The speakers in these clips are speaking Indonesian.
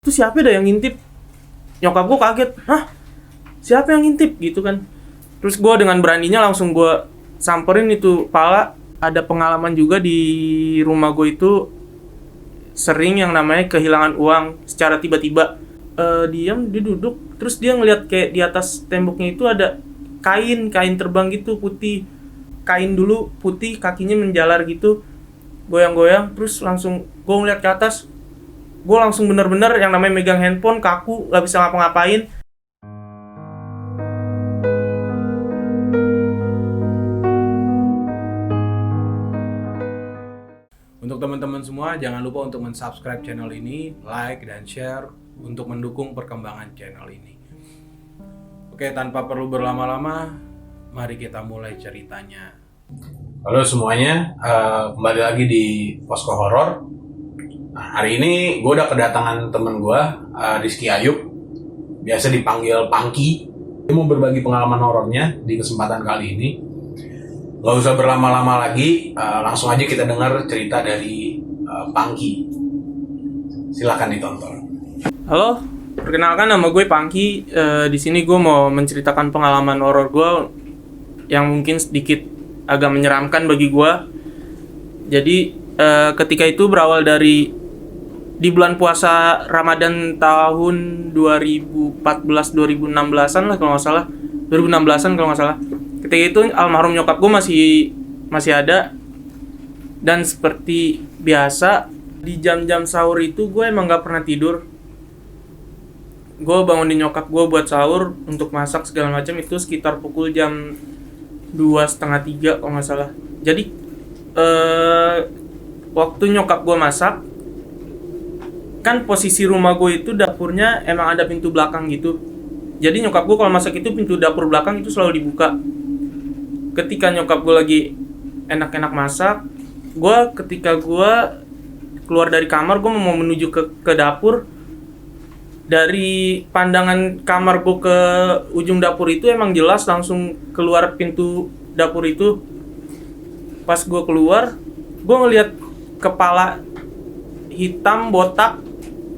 Itu siapa dah yang ngintip? Nyokap gue kaget, hah? Siapa yang ngintip gitu kan? Terus gue dengan beraninya langsung gue samperin itu pala. Ada pengalaman juga di rumah gue itu sering yang namanya kehilangan uang secara tiba-tiba. Dia duduk, terus dia ngeliat kayak di atas temboknya itu ada kain terbang gitu putih. Kain dulu putih, kakinya menjalar gitu, goyang-goyang. Terus langsung gue ngeliat ke atas, gue langsung bener-bener yang namanya megang handphone kaku, gak bisa ngapa-ngapain. Untuk teman-teman semua, jangan lupa untuk subscribe channel ini, like dan share untuk mendukung perkembangan channel ini. Oke, tanpa perlu berlama-lama, mari kita mulai ceritanya. Halo semuanya, kembali lagi di Posko Horor. Nah, hari ini gue udah kedatangan temen gue, Rizky Ayub, biasa dipanggil Pangki. Dia mau berbagi pengalaman horornya di kesempatan kali ini. Gak usah berlama-lama lagi, langsung aja kita dengar cerita dari Pangki. Silakan ditonton. Halo, perkenalkan nama gue Pangki. Di sini gue mau menceritakan pengalaman horor gue yang mungkin sedikit agak menyeramkan bagi gue. Jadi ketika itu berawal dari di bulan puasa Ramadan tahun 2014-2016an lah kalau nggak salah. 2016an kalau nggak salah. Ketika itu almarhum nyokap gue masih ada. Dan seperti biasa di jam-jam sahur itu gue emang nggak pernah tidur. Gue bangunin nyokap gue buat sahur untuk masak segala macam itu sekitar pukul jam 2:30 kalau nggak salah. Jadi waktu nyokap gue masak, kan posisi rumah gue itu dapurnya emang ada pintu belakang gitu. Jadi nyokap gue kalau masak itu pintu dapur belakang itu selalu dibuka. Ketika nyokap gue lagi enak-enak masak, ketika gue keluar dari kamar, gue mau menuju ke dapur. Dari pandangan kamar gue ke ujung dapur itu emang jelas langsung keluar pintu dapur itu. Pas gue keluar, gue ngeliat kepala hitam botak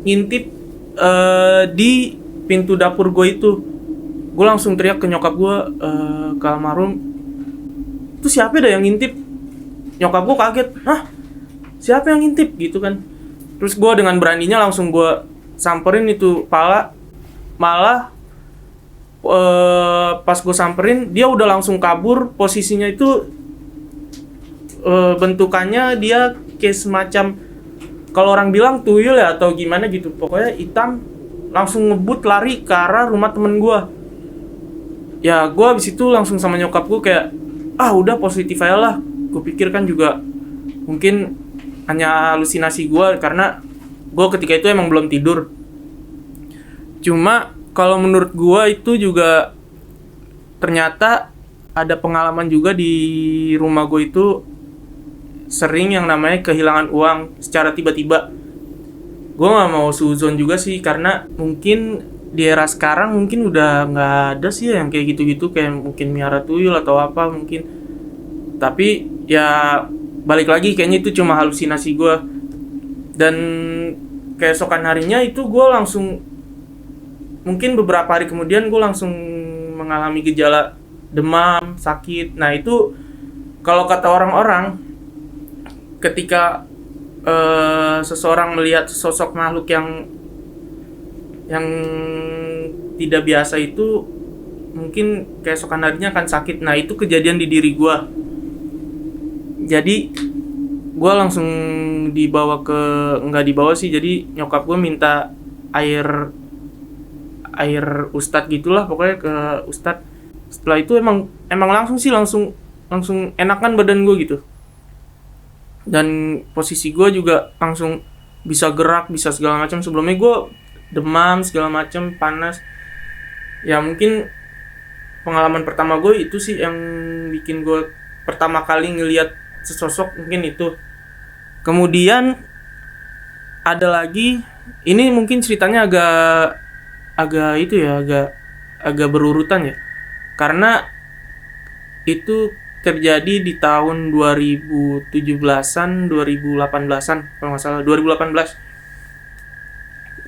ngintip di pintu dapur gue itu. Gue langsung teriak ke nyokap gue, ke almarhum, itu siapa dah yang ngintip? Nyokap gue kaget, hah? Siapa yang ngintip gitu kan? Terus gue dengan beraninya langsung gue samperin itu pala. Malah pas gue samperin, dia udah langsung kabur. Posisinya itu bentukannya dia kayak semacam, kalau orang bilang tuyul ya atau gimana gitu, pokoknya hitam. Langsung ngebut lari ke arah rumah temen gue. Ya gue abis itu langsung sama nyokap gue kayak, udah positif aja lah. Gue pikir kan juga mungkin hanya halusinasi gue, karena gue ketika itu emang belum tidur. Cuma kalau menurut gue itu juga ternyata ada pengalaman juga di rumah gue itu sering yang namanya kehilangan uang secara tiba-tiba. Gue gak mau suzon juga sih, karena mungkin di era sekarang mungkin udah gak ada sih yang kayak gitu-gitu, kayak mungkin miara tuyul atau apa mungkin. Tapi ya balik lagi, kayaknya itu cuma halusinasi gue. Dan keesokan harinya itu gue langsung, mungkin beberapa hari kemudian gue langsung mengalami gejala demam, sakit. Nah itu kalau kata orang-orang, ketika seseorang melihat sosok makhluk yang tidak biasa itu, mungkin keesokan harinya akan sakit. Nah itu kejadian di diri gue. Jadi gue langsung dibawa nggak dibawa sih, jadi nyokap gue minta air ustadz gitulah, pokoknya ke ustadz. Setelah itu emang langsung enakan badan gue gitu. Dan posisi gue juga langsung bisa gerak, bisa segala macam. Sebelumnya gue demam segala macam, panas. Ya mungkin pengalaman pertama gue itu sih yang bikin gue pertama kali ngelihat sesosok, mungkin itu. Kemudian ada lagi, ini mungkin ceritanya agak itu ya, agak berurutan ya. Karena itu terjadi di tahun 2017-an, 2018-an kalau nggak salah, 2018.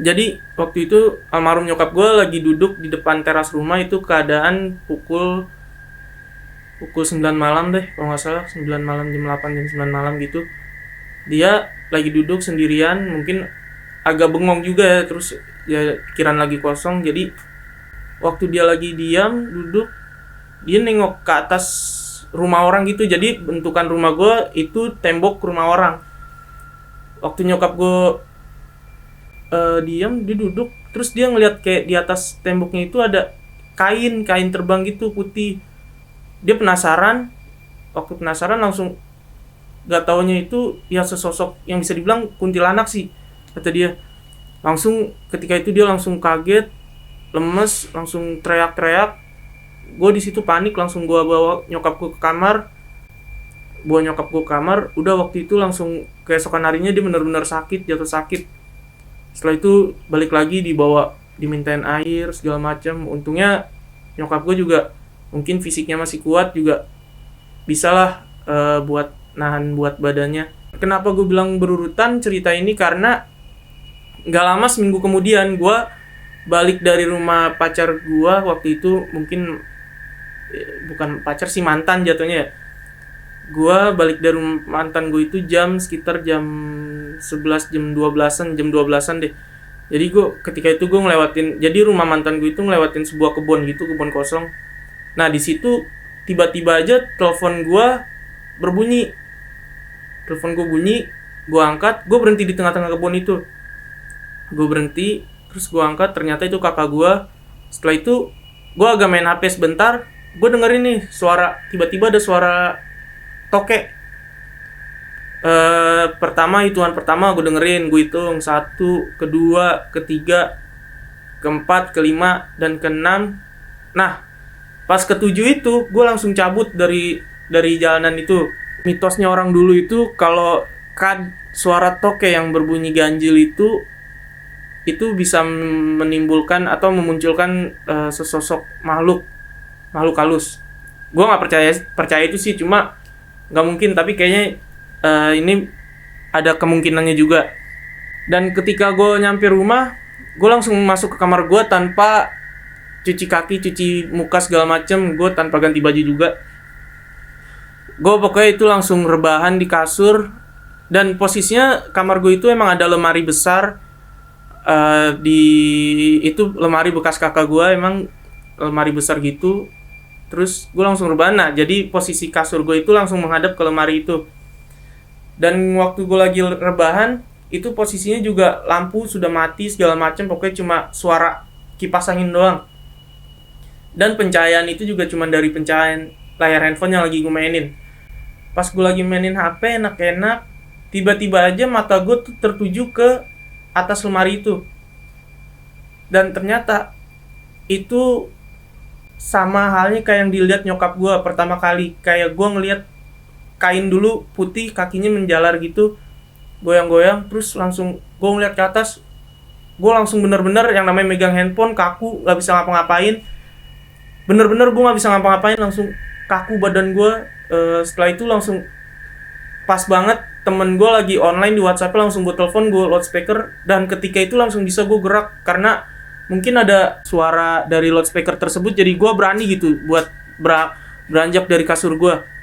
Jadi waktu itu almarhum nyokap gue lagi duduk di depan teras rumah, itu keadaan pukul 9 malam deh kalau nggak salah, 9 malam, jam 8 jam 9 malam gitu. Dia lagi duduk sendirian, mungkin agak bengong juga ya, terus ya pikiran lagi kosong. Jadi waktu dia lagi diam duduk, dia nengok ke atas rumah orang gitu. Jadi bentukan rumah gue itu tembok rumah orang. Waktu nyokap gue diam, dia duduk, terus dia ngeliat kayak di atas temboknya itu ada kain terbang gitu putih. Dia penasaran, waktu penasaran langsung, gak taunya itu ya sesosok yang bisa dibilang kuntilanak sih kata dia. Langsung ketika itu dia langsung kaget, lemes, langsung teriak-teriak. Gue di situ panik, langsung gue bawa nyokap gue ke kamar. Udah waktu itu langsung keesokan harinya dia benar-benar sakit, jatuh sakit. Setelah itu balik lagi, dibawa, dimintain air segala macam. Untungnya nyokap gue juga mungkin fisiknya masih kuat, juga bisalah buat nahan buat badannya. Kenapa gue bilang berurutan cerita ini, karena nggak lama, seminggu kemudian gue balik dari rumah pacar gue. Waktu itu mungkin bukan pacar sih, mantan jatuhnya ya. Gue balik dari mantan gue itu sekitar jam 11, jam 12-an deh. Jadi ketika itu gue ngelewatin, jadi rumah mantan gue itu ngelewatin sebuah kebun gitu, kebun kosong. Nah di situ tiba-tiba aja telepon gue berbunyi. Telepon gue bunyi, gue angkat, gue berhenti di tengah-tengah kebun itu. Gue berhenti, terus gue angkat, ternyata itu kakak gue. Setelah itu gue agak main HP sebentar, gue dengerin nih suara, tiba-tiba ada suara tokek. Hitungan pertama gue dengerin, gue hitung 1, kedua, ketiga, keempat, kelima, dan keenam. Nah pas ketujuh itu gue langsung cabut dari jalanan itu. Mitosnya orang dulu itu kalau suara tokek yang berbunyi ganjil itu bisa menimbulkan atau memunculkan sesosok makhluk halus. Gue nggak percaya itu sih, cuma nggak mungkin, tapi kayaknya ini ada kemungkinannya juga. Dan ketika gue nyampe rumah, gue langsung masuk ke kamar gue tanpa cuci kaki, cuci muka segala macem. Gue tanpa ganti baju juga. Gue pokoknya itu langsung rebahan di kasur. Dan posisinya kamar gue itu emang ada lemari besar. Itu lemari bekas kakak gue, emang lemari besar gitu. Terus gue langsung rebahan. Nah, jadi posisi kasur gue itu langsung menghadap ke lemari itu. Dan waktu gue lagi rebahan, itu posisinya juga lampu sudah mati segala macam, pokoknya cuma suara kipas angin doang. Dan pencahayaan itu juga cuma dari pencahayaan layar handphone yang lagi gue mainin. Pas gue lagi mainin HP enak-enak, tiba-tiba aja mata gue tuh tertuju ke atas lemari itu. Dan ternyata itu sama halnya kayak yang dilihat nyokap gue pertama kali. Kayak gue ngelihat kain dulu putih, kakinya menjalar gitu, goyang-goyang, terus langsung gue ngeliat ke atas. Gue langsung bener-bener yang namanya megang handphone kaku, gak bisa ngapa-ngapain. Bener-bener gue gak bisa ngapa-ngapain, langsung kaku badan gue. Setelah itu langsung pas banget temen gue lagi online di WhatsApp, langsung gue telepon, gue loudspeaker. Dan ketika itu langsung bisa gue gerak, karena mungkin ada suara dari loudspeaker tersebut. Jadi gue berani gitu buat beranjak dari kasur gue.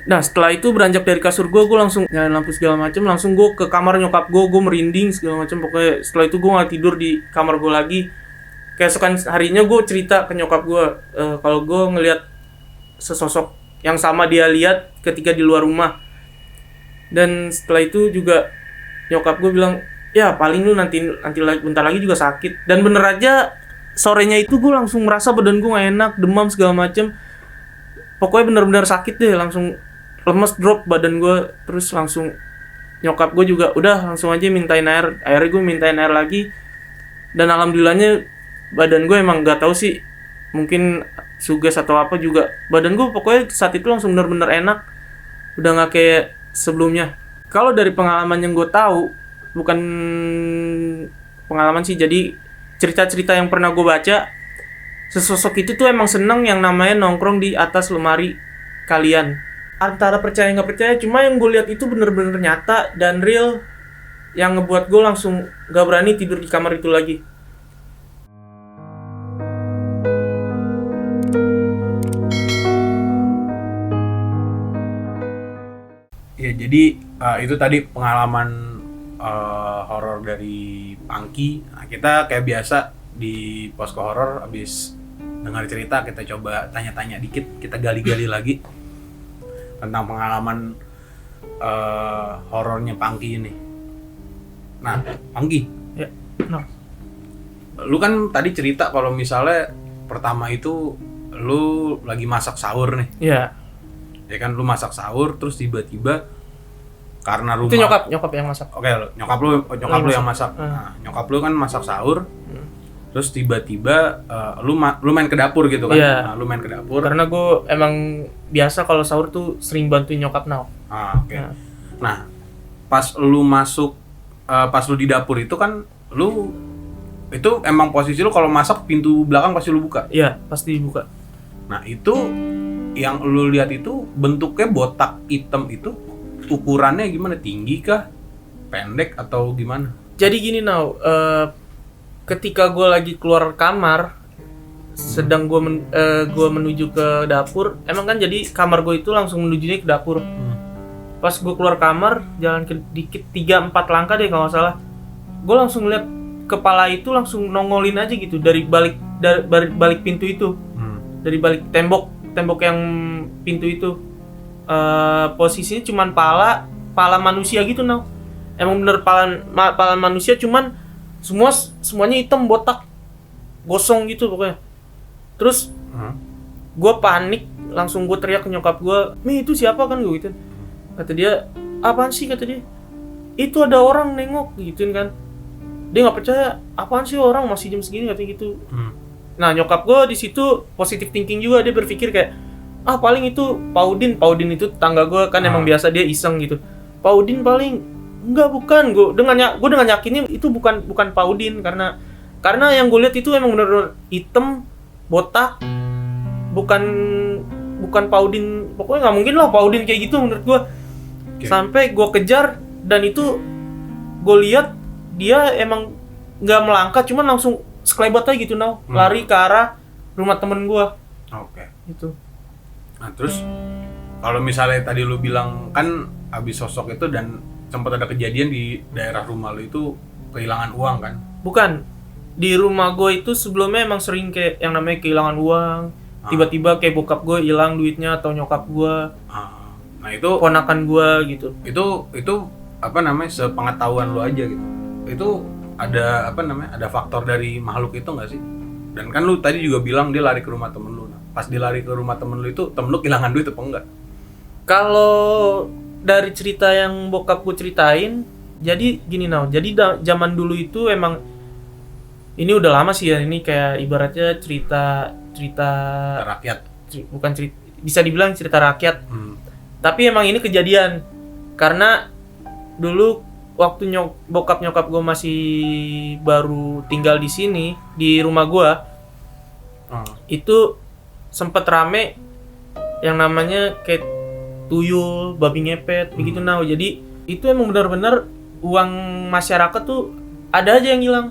Nah setelah itu beranjak dari kasur gue langsung nyalain lampu segala macam, langsung gue ke kamar nyokap gue merinding segala macam. Pokoknya setelah itu gue nggak tidur di kamar gue lagi. Keesokan harinya gue cerita ke nyokap gue kalau gue ngelihat sesosok yang sama dia lihat ketika di luar rumah. Dan setelah itu juga nyokap gue bilang, ya paling lu nanti bentar lagi juga sakit. Dan bener aja sorenya itu gue langsung merasa badan gue gak enak, demam segala macam. Pokoknya bener-bener sakit deh, langsung lemes, drop badan gue. Terus langsung nyokap gue juga udah langsung aja mintain air. Akhirnya gue mintain air lagi. Dan alhamdulillahnya badan gue emang gak tahu sih, mungkin suges atau apa juga, badan gue pokoknya saat itu langsung bener-bener enak. Udah gak kayak sebelumnya. Kalau dari pengalaman yang gue tahu, bukan pengalaman sih, jadi cerita-cerita yang pernah gue baca, sesosok itu tuh emang seneng yang namanya nongkrong di atas lemari kalian. Antara percaya nggak percaya, cuma yang gue lihat itu bener-bener nyata dan real. yang ngebuat gue langsung gak berani tidur di kamar itu lagi. Ya jadi itu tadi pengalaman horor dari Pangki. Nah, kita kayak biasa di Posko Horor abis dengar cerita kita coba tanya-tanya dikit, kita gali-gali lagi tentang pengalaman horornya Pangki ini. Nah, Pangki, Ya, no. lu kan tadi cerita kalau misalnya pertama itu lu lagi masak sahur nih. Ya. Ya kan, lu masak sahur terus tiba-tiba karena rumah Itu nyokap yang masak. Oke, nyokap lu yang masak. Nah, nyokap lu kan masak sahur. Terus tiba-tiba lu main ke dapur gitu kan. Iya. Nah, lu main ke dapur. Karena gue emang biasa kalau sahur tuh sering bantuin nyokap now. Oke. Nah, pas lu masuk pas lu di dapur itu kan lu itu emang posisi lu kalau masak pintu belakang pasti lu buka. Iya, pasti dibuka. Nah, itu yang lu lihat itu bentuknya botak hitam itu ukurannya gimana? Tinggi kah? Pendek atau gimana? Jadi gini now, ketika gue lagi keluar kamar, sedang gue menuju ke dapur, emang kan jadi kamar gue itu langsung menujunya ke dapur. Pas gue keluar kamar, jalan ke dikit 3-4 langkah deh kalau nggak salah, gue langsung lihat kepala itu langsung nongolin aja gitu dari balik pintu itu, dari balik tembok yang pintu itu. Posisinya cuman pala manusia gitu now. Emang bener pala manusia, cuman semuanya hitam, botak, gosong gitu pokoknya. Terus gue panik, langsung gue teriak ke nyokap gue, "Mi, itu siapa?" kan gue gituin. Kata dia, "Apaan sih?" kata dia. "Itu ada orang nengok," gituin kan. Dia nggak percaya, "Apaan sih orang masih jam segini?" katanya gitu. Nah, nyokap gue di situ positive thinking juga, dia berpikir kayak, paling itu Paudin itu tetangga gue kan, emang biasa dia iseng gitu. Paudin paling, enggak, bukan. Gue dengan yakinnya itu bukan Paudin, karena yang gue lihat itu emang bener-bener hitam, botak, bukan Paudin. Pokoknya nggak mungkin lah Paudin kayak gitu menurut gue. Sampai gue kejar, dan itu gue lihat dia emang nggak melangkah, cuman langsung sekelebat aja gitu lari ke arah rumah temen gue. Oke. Itu. Nah, terus kalau misalnya tadi lu bilang kan habis sosok itu dan sempat ada kejadian di daerah rumah lu itu kehilangan uang kan? Bukan. Di rumah gue itu sebelumnya emang sering kayak yang namanya kehilangan uang. Tiba-tiba kayak bokap gue hilang duitnya, atau nyokap gue. Nah, itu ponakan gue gitu. Itu apa namanya, sepengetahuan lu aja gitu. Itu ada ada faktor dari makhluk itu nggak sih? Dan kan lu tadi juga bilang dia lari ke rumah temen lu. Nah, pas dia lari ke rumah temen lu itu temen lu kehilangan duit apa enggak? Kalau dari cerita yang bokap gue ceritain, jadi gini jadi zaman dulu itu emang, ini udah lama sih ya, ini kayak ibaratnya cerita rakyat. Bukan cerita, bisa dibilang cerita rakyat. Tapi emang ini kejadian karena dulu waktu bokap nyokap gue masih baru tinggal di sini di rumah gue, itu sempet rame yang namanya kayak tuyul, babi ngepet, begitu nah. Jadi itu emang benar-benar uang masyarakat tuh ada aja yang hilang,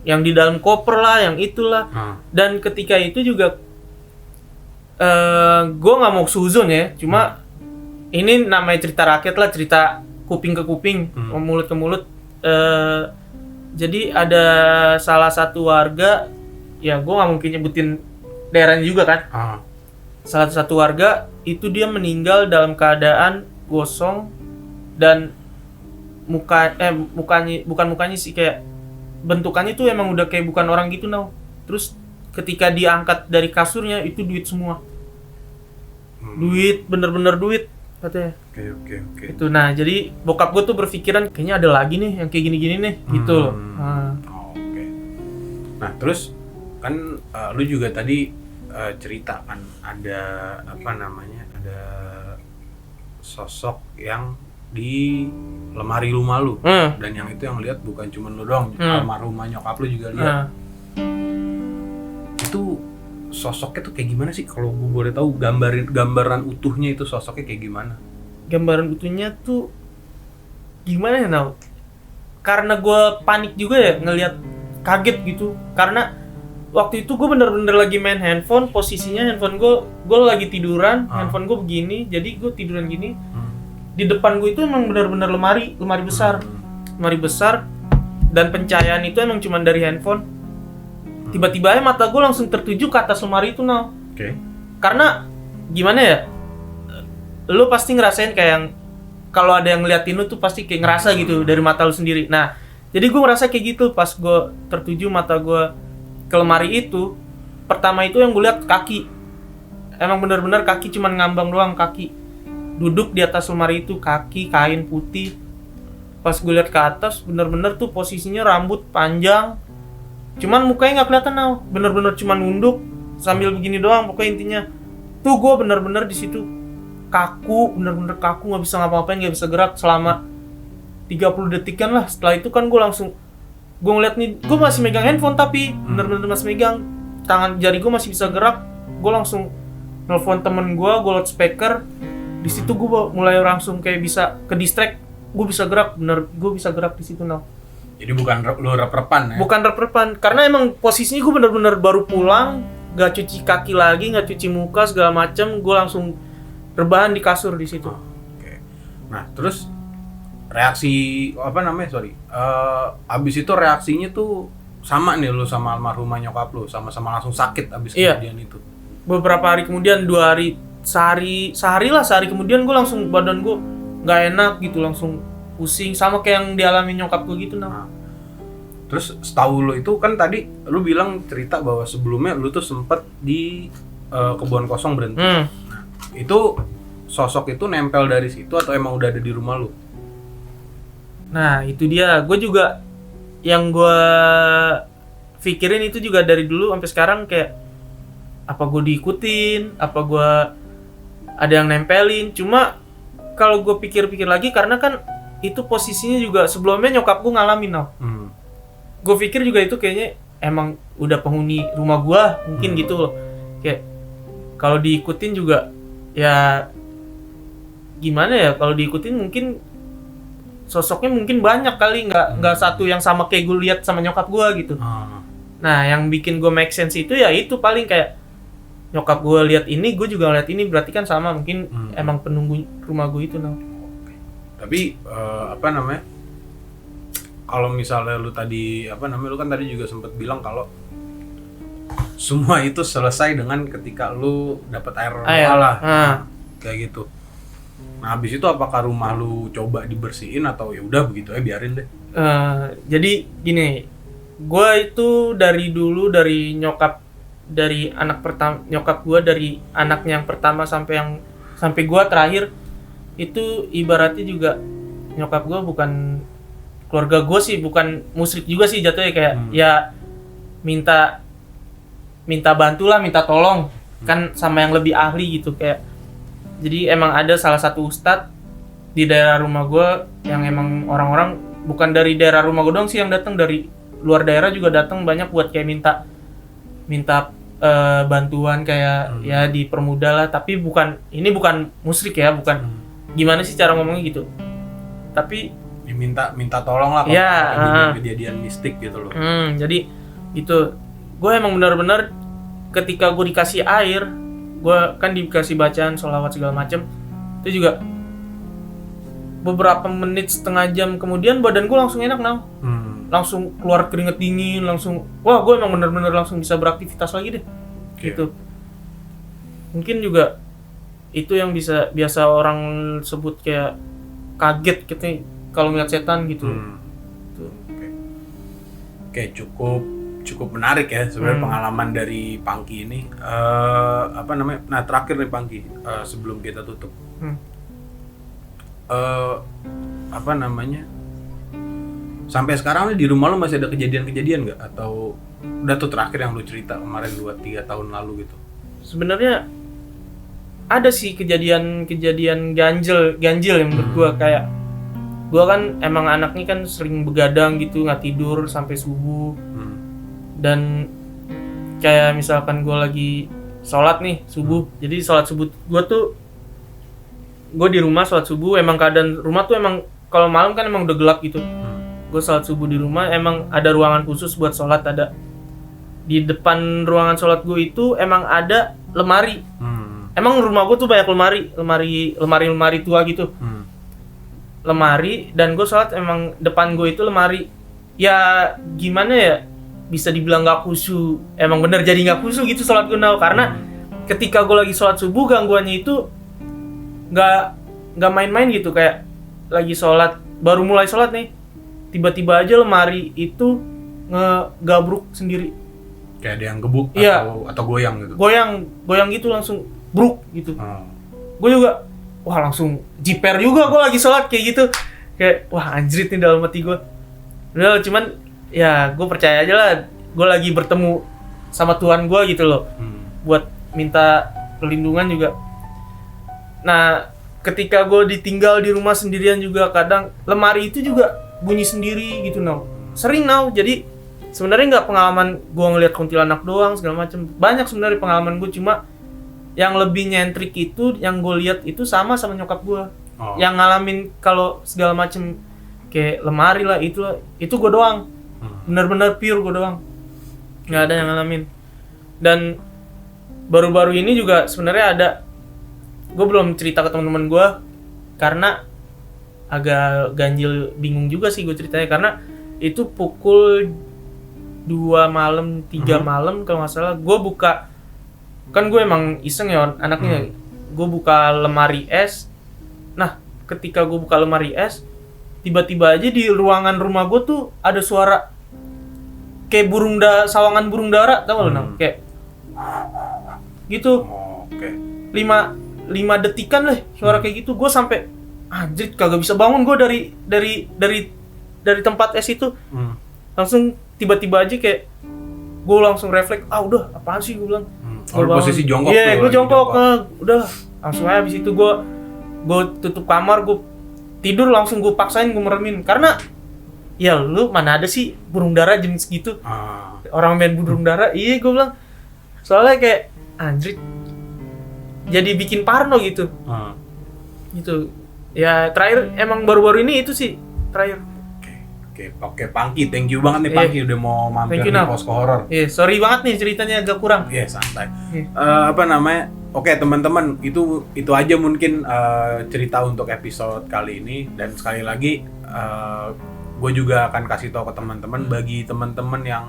yang di dalam koper lah, yang itulah. Dan ketika itu juga gue nggak mau suzon ya, cuma ini namanya cerita rakyat lah, cerita kuping ke kuping, mulut ke mulut. Jadi ada salah satu warga, ya gue nggak mungkin nyebutin daerahnya juga kan. Salah satu warga itu dia meninggal dalam keadaan gosong, dan mukanya sih kayak bentukannya tuh emang udah kayak bukan orang gitu now. Terus ketika diangkat dari kasurnya itu duit semua. Duit, bener-bener duit katanya. Oke. Itu nah, jadi bokap gue tuh berpikiran kayaknya ada lagi nih yang kayak gini-gini nih gitu. Oke. Nah, terus kan lu juga tadi cerita kan ada ada sosok yang di lemari rumah lu, dan yang itu yang lihat bukan cuma lu doang, almarhumah nyokap lu juga lihat. Itu sosoknya tuh kayak gimana sih, kalau gue boleh tahu, gambaran utuhnya itu sosoknya kayak gimana? Gambaran utuhnya tuh gimana ya now? karena gue panik juga ya ngelihat, kaget gitu. Karena waktu itu gue bener-bener lagi main handphone, posisinya handphone gue lagi tiduran, handphone gue begini, jadi gue tiduran gini. Di depan gue itu emang bener-bener lemari besar, dan pencahayaan itu emang cuma dari handphone. Tiba-tiba aja mata gue langsung tertuju ke atas lemari itu, Nal. Oke. Karena gimana ya, lu pasti ngerasain kayak yang kalau ada yang ngeliatin lu tuh pasti kayak ngerasa gitu dari mata lu sendiri. Nah, jadi gue ngerasa kayak gitu pas gue tertuju mata gue ke lemari itu. Pertama itu yang gue lihat kaki, emang bener-bener kaki cuman ngambang doang, kaki duduk di atas lemari itu, kaki kain putih. Pas gue lihat ke atas, bener-bener tuh posisinya rambut panjang, cuman mukanya nggak kelihatan, Nal. Bener-bener cuman nunduk sambil begini doang. Pokoknya intinya tuh gue bener-bener di situ kaku, bener-bener kaku, nggak bisa ngapa-ngapain, nggak bisa gerak selama 30 detikan lah. Setelah itu kan gue ngeliat nih, gue masih megang handphone tapi bener-bener masih megang, tangan jari gue masih bisa gerak. Gue langsung nelfon temen gue loudspeaker. Di situ gue mulai langsung kayak bisa ke distract, gue bisa gerak, gue bisa gerak di situ, Nal. Jadi bukan lu rep-repan ya? Bukan rep-repan, karena emang posisinya gue bener-bener baru pulang, gak cuci kaki lagi, gak cuci muka segala macem, gue langsung rebahan di kasur di situ. Oke. Nah, terus reaksi abis itu reaksinya tuh sama nih lu sama almarhumah nyokap lu, sama-sama langsung sakit abis kejadian itu. Beberapa hari kemudian, 2 hari, sehari kemudian gue langsung badan gue nggak enak gitu, langsung pusing sama kayak yang dialami nyokap gue gitu. Nah, terus setahu lu itu kan tadi lu bilang cerita bahwa sebelumnya lu tuh sempet di kebun kosong berhenti. Nah, itu sosok itu nempel dari situ atau emang udah ada di rumah lu? Nah, itu dia. Gue juga yang gue pikirin itu juga dari dulu sampai sekarang, kayak apa gue diikutin, apa gue ada yang nempelin. Cuma kalau gue pikir-pikir lagi, karena kan itu posisinya juga sebelumnya nyokap gue ngalamin, Nal. Gue pikir juga itu kayaknya emang udah penghuni rumah gue, mungkin gitu loh. Kayak kalau diikutin juga ya gimana ya, kalau diikutin mungkin sosoknya mungkin banyak kali, nggak satu yang sama kayak gue lihat sama nyokap gue gitu. Nah, yang bikin gue make sense itu ya itu paling kayak nyokap gue lihat ini, gue juga lihat ini, berarti kan sama, mungkin emang penunggu rumah gue itu, Nal. Tapi kalau misalnya lu kan tadi juga sempat bilang kalau semua itu selesai dengan ketika lu dapat air lah, kayak gitu. Nah, habis itu apakah rumah lu coba dibersihin atau ya udah begitu biarin deh? Jadi gini, gue itu dari dulu, dari nyokap gue, dari anaknya yang pertama sampai gue terakhir itu ibaratnya juga nyokap gue bukan keluarga gue sih, bukan musyrik juga sih jatuhnya, kayak ya minta bantulah, minta tolong kan sama yang lebih ahli gitu. Kayak jadi emang ada salah satu ustadz di daerah rumah gue yang emang orang-orang bukan dari daerah rumah gue doang sih yang datang, dari luar daerah juga datang banyak buat kayak minta bantuan, kayak ya dipermudah lah. Tapi bukan musyrik ya, bukan gimana sih cara ngomongnya gitu, tapi minta tolong lah kalau ya, kejadian mistik gitu loh. Jadi itu gue emang benar-benar ketika gue dikasih air, gue kan dikasih bacaan sholawat segala macem, itu juga beberapa menit, setengah jam kemudian badan gue langsung enak, Nal. Langsung keluar keringet dingin, langsung wah, gue emang benar-benar langsung bisa beraktivitas lagi deh. Gitu. Mungkin juga itu yang biasa orang sebut kayak kaget gitu kalau ngeliat setan gitu. Oke, cukup menarik ya sebenarnya pengalaman dari Pangki ini. Nah, terakhir nih Pangki, sebelum kita tutup. Sampai sekarang di rumah lo masih ada kejadian-kejadian nggak? Atau udah tuh terakhir yang lo cerita kemarin 2-3 tahun lalu gitu? Sebenarnya ada sih kejadian ganjil yang menurut gue. Kayak gue kan emang anaknya kan sering begadang gitu, nggak tidur sampai subuh. Dan kayak misalkan gue lagi sholat nih subuh, jadi sholat subuh gue di rumah sholat subuh, emang keadaan rumah tuh emang kalau malam kan emang udah gelap gitu. gue sholat subuh di rumah. Emang ada ruangan khusus buat sholat, ada di depan ruangan sholat gue itu emang ada lemari. Emang rumah gue tuh banyak lemari tua gitu. Lemari, dan gue sholat emang depan gue itu lemari. Ya gimana ya, bisa dibilang gak khusyuk. Emang bener jadi gak khusyuk gitu sholat gue now. Karena ketika gue lagi sholat subuh, gangguannya itu gak main-main gitu. Kayak lagi sholat, baru mulai sholat nih, tiba-tiba aja lemari itu ngegabruk sendiri. Kayak ada yang gebuk atau goyang gitu. Goyang gitu, langsung bruk gitu. Gue juga wah langsung jiper juga, gue lagi sholat kayak gitu. Kayak wah anjrit nih dalam hati gue. Udah, cuman ya gue percaya aja lah, gue lagi bertemu sama Tuhan gue gitu loh. Buat minta perlindungan juga. Nah, ketika gue ditinggal di rumah sendirian juga, kadang lemari itu juga bunyi sendiri gitu now. Sering now. Jadi sebenarnya nggak pengalaman gue ngeliat kuntilanak doang segala macem. Banyak sebenarnya pengalaman gue, cuma yang lebih nyentrik itu yang gue lihat itu sama nyokap gue. Yang ngalamin kalau segala macem kayak lemari lah itu gue doang. Bener-bener pure gue doang. Nggak ada yang ngalamin. Dan baru-baru ini juga sebenarnya ada, gue belum cerita ke teman-teman gue karena agak ganjil, bingung juga sih gue ceritanya, karena itu pukul 2 malam, 3 malam kalau nggak salah. Gue buka, kan gue emang iseng ya anaknya, gue buka lemari es. Nah, ketika gue buka lemari es, tiba-tiba aja di ruangan rumah gue tuh ada suara kayak sawangan burung dara, tau lo nang? Kayak gitu. 5 detikan lah suara kayak gitu. Gue sampai anjir kagak bisa bangun gue dari tempat es itu. Langsung tiba-tiba aja kayak gue langsung refleks, udah apaan sih gue bilang. Posisi jongkok. Iya, gue jongkok. Udah langsung aja habis itu gue tutup kamar, gue tidur, langsung gue paksain gue meremin. Karena ya lu mana ada sih burung dara jam segitu. Orang main burung dara. Iya, gue bilang. Soalnya kayak anjir, jadi bikin parno gitu. Gitu. Ya terakhir emang baru-baru ini itu sih terakhir. Oke, Pangki, thank you banget nih Pangki udah mau mampir di Posko Horor. Sorry banget nih ceritanya agak kurang. Santai. Oke teman-teman, itu aja mungkin cerita untuk episode kali ini. Dan sekali lagi gue juga akan kasih tahu ke teman-teman, bagi teman-teman yang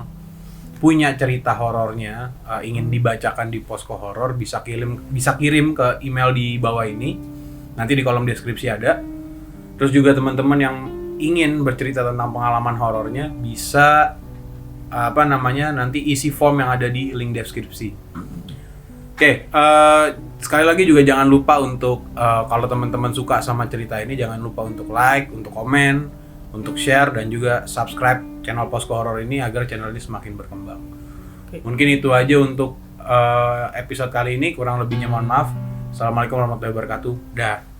punya cerita horornya ingin dibacakan di Posko Horor, bisa kirim ke email di bawah ini. Nanti di kolom deskripsi ada. Terus juga teman-teman yang ingin bercerita tentang pengalaman horornya bisa nanti isi form yang ada di link deskripsi. Oke, sekali lagi juga jangan lupa untuk kalau teman-teman suka sama cerita ini, jangan lupa untuk like, untuk komen, untuk share, dan juga subscribe channel Posko Horor ini agar channel ini semakin berkembang. Mungkin itu aja untuk episode kali ini, kurang lebihnya mohon maaf. Assalamualaikum warahmatullahi wabarakatuh. Dah.